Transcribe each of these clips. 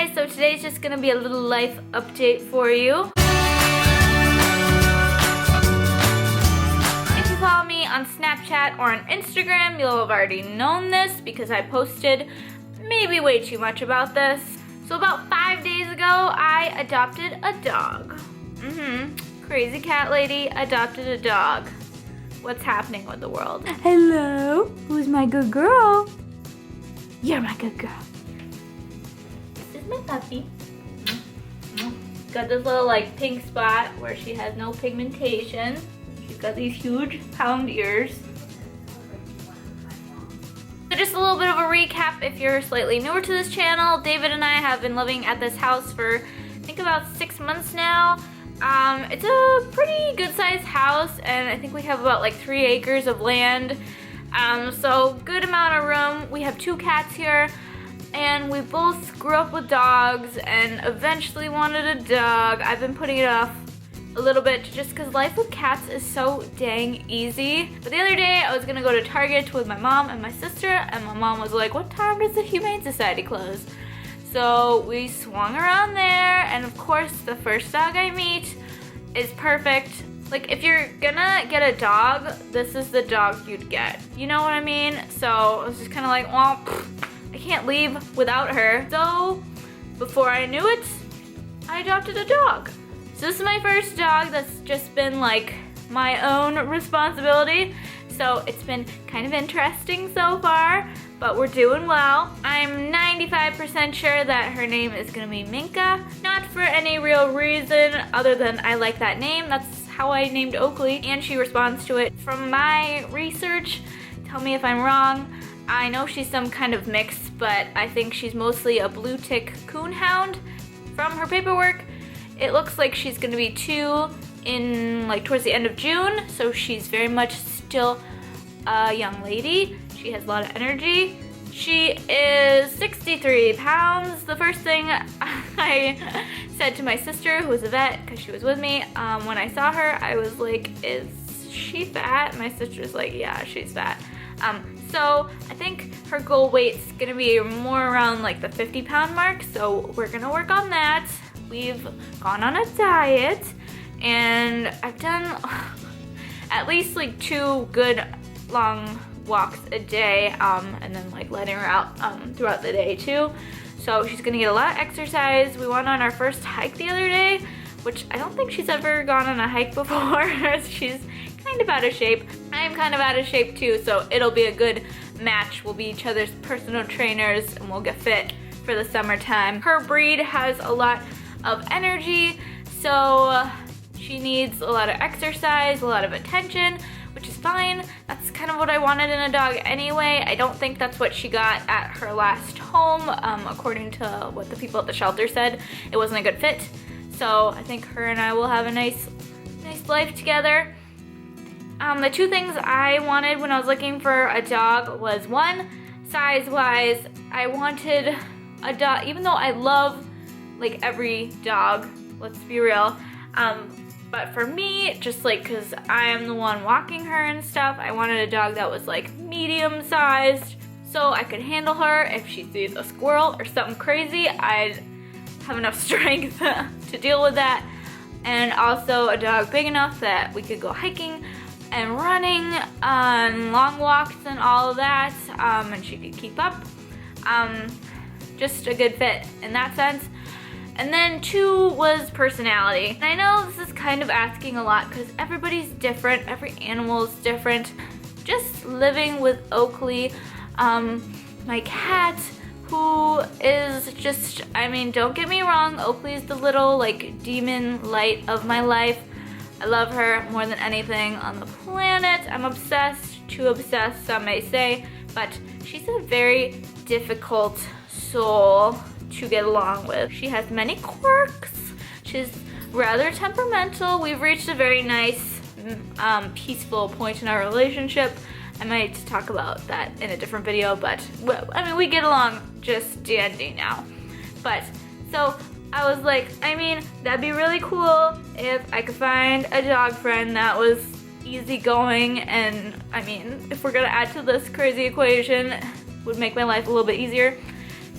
guys, so today's just gonna be a little life update for you. If you follow me on Snapchat or on Instagram, you'll have already known this because I posted maybe way too much about this. So about 5 days ago, I adopted a dog. Crazy cat lady adopted a dog. What's happening with the world? Hello, who's my good girl? You're my good girl. This is my puppy. Got this little like pink spot where she has no pigmentation. She's got these huge pound ears. So just a little bit of a recap if you're slightly newer to this channel. David and I have been living at this house for I think about 6 months now. It's a pretty good sized house and I think we have about like 3 acres of land. So good amount of room. We have 2 cats here and we both grew up with dogs and eventually wanted a dog. I've been putting it off a little bit just because life with cats is so dang easy. But the other day I was gonna go to Target with my mom and my sister and my mom was like, what time does the Humane Society close? So we swung around there and of course the first dog I meet is perfect. Like if you're gonna get a dog, this is the dog you'd get. You know what I mean? So I was just kind of like, well, I can't leave without her. So before I knew it, I adopted a dog. So this is my first dog that's just been like my own responsibility. So it's been kind of interesting so far, but we're doing well. I'm 95% sure that her name is gonna be Minka. Not for any real reason other than I like that name. That's how I named Oakley and she responds to it. From my research, tell me if I'm wrong, I know she's some kind of mix, but I think she's mostly a Bluetick Coonhound. From her paperwork, it looks like she's gonna be 2 in like towards the end of June, so she's very much still a young lady. She has a lot of energy. She is 63 pounds. The first thing I said to my sister, who was a vet, because she was with me, when I saw her, I was like, is she fat? My sister's like, yeah, she's fat. So I think her goal weight's gonna be more around like the 50-pound mark, so we're gonna work on that. We've gone on a diet, and I've done at least like 2 good long walks a day, and then like letting her out throughout the day too. So she's gonna get a lot of exercise. We went on our first hike the other day, which I don't think she's ever gone on a hike before. She's kind of out of shape. I'm kind of out of shape too, so it'll be a good match. We'll be each other's personal trainers and we'll get fit for the summertime. Her breed has a lot of energy, so she needs a lot of exercise, a lot of attention, which is fine. That's kind of what I wanted in a dog anyway. I don't think that's what she got at her last home. According to what the people at the shelter said, it wasn't a good fit. So I think her and I will have a nice life together. The 2 things I wanted when I was looking for a dog was, 1, size-wise, I wanted a dog, even though I love like every dog, let's be real, but for me, just like because I am the one walking her and stuff, I wanted a dog that was like medium-sized so I could handle her. If she sees a squirrel or something crazy, I'd have enough strength to deal with that. And also a dog big enough that we could go hiking and running on long walks and all of that, and she could keep up. Just a good fit in that sense. And then 2 was personality. And I know this is kind of asking a lot because everybody's different, every animal is different. Just living with Oakley, my cat, who is just, I mean, don't get me wrong, Oakley's the little like demon light of my life. I love her more than anything on the planet. I'm obsessed, too obsessed, some may say, but she's a very difficult soul to get along with. She has many quirks. She's rather temperamental. We've reached a very nice, peaceful point in our relationship. I might talk about that in a different video, but I mean, we get along just dandy now. But so I was like, I mean, that'd be really cool if I could find a dog friend that was easygoing, and I mean, if we're gonna add to this crazy equation, would make my life a little bit easier.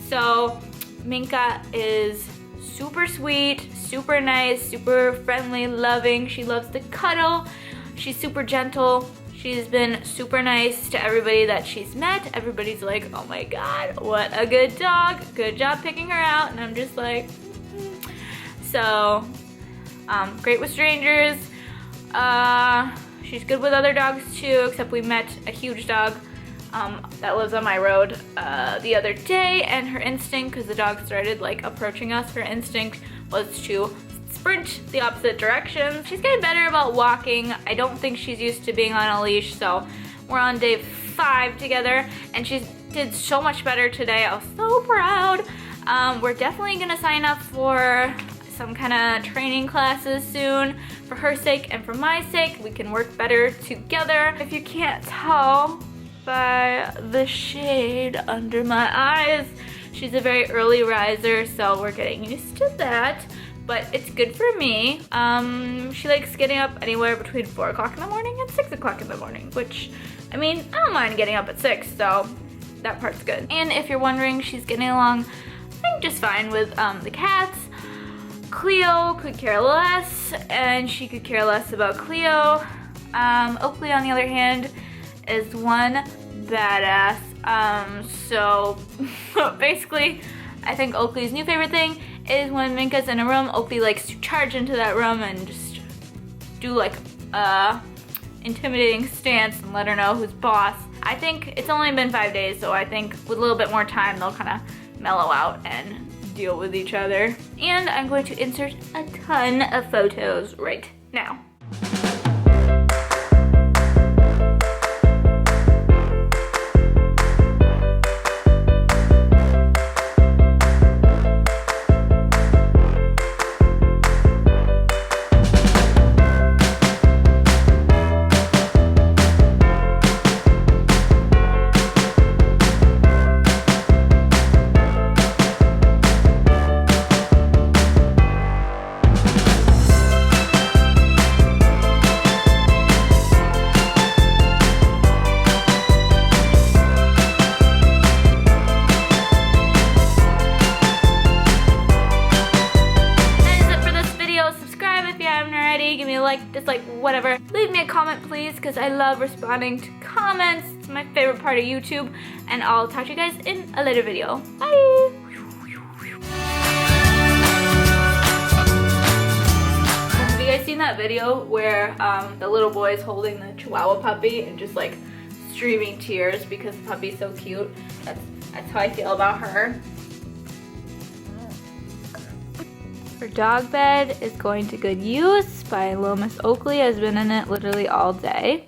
So Minka is super sweet, super nice, super friendly, loving. She loves to cuddle. She's super gentle. She's been super nice to everybody that she's met. Everybody's like, oh my God, what a good dog. Good job picking her out. And I'm just like, So, great with strangers. She's good with other dogs too, except we met a huge dog that lives on my road the other day, and her instinct, because the dog started like approaching us, her instinct was to sprint the opposite direction. She's getting better about walking. I don't think she's used to being on a leash, so we're on day 5 together, and she did so much better today. I was so proud. We're definitely gonna sign up for some kind of training classes soon for her sake and for my sake. We can work better together. If you can't tell by the shade under my eyes, she's a very early riser, so we're getting used to that, but it's good for me. She likes getting up anywhere between 4 o'clock in the morning and 6 o'clock in the morning, which, I mean, I don't mind getting up at 6, so that part's good. And if you're wondering, she's getting along, I think, just fine with the cats. Cleo could care less, and she could care less about Cleo. Oakley, on the other hand, is one badass. So basically, I think Oakley's new favorite thing is when Minka's in a room, Oakley likes to charge into that room and just do like a intimidating stance and let her know who's boss. I think it's only been 5 days, so I think with a little bit more time, they'll kind of mellow out and deal with each other. And I'm going to insert a ton of photos right now. Give me a like, dislike, whatever. Leave me a comment, please, because I love responding to comments. It's my favorite part of YouTube, and I'll talk to you guys in a later video. Bye! Have you guys seen that video where the little boy is holding the Chihuahua puppy and just like streaming tears because the puppy's so cute? That's how I feel about her. Her dog bed is going to good use by Little Miss Oakley. Has been in it literally all day.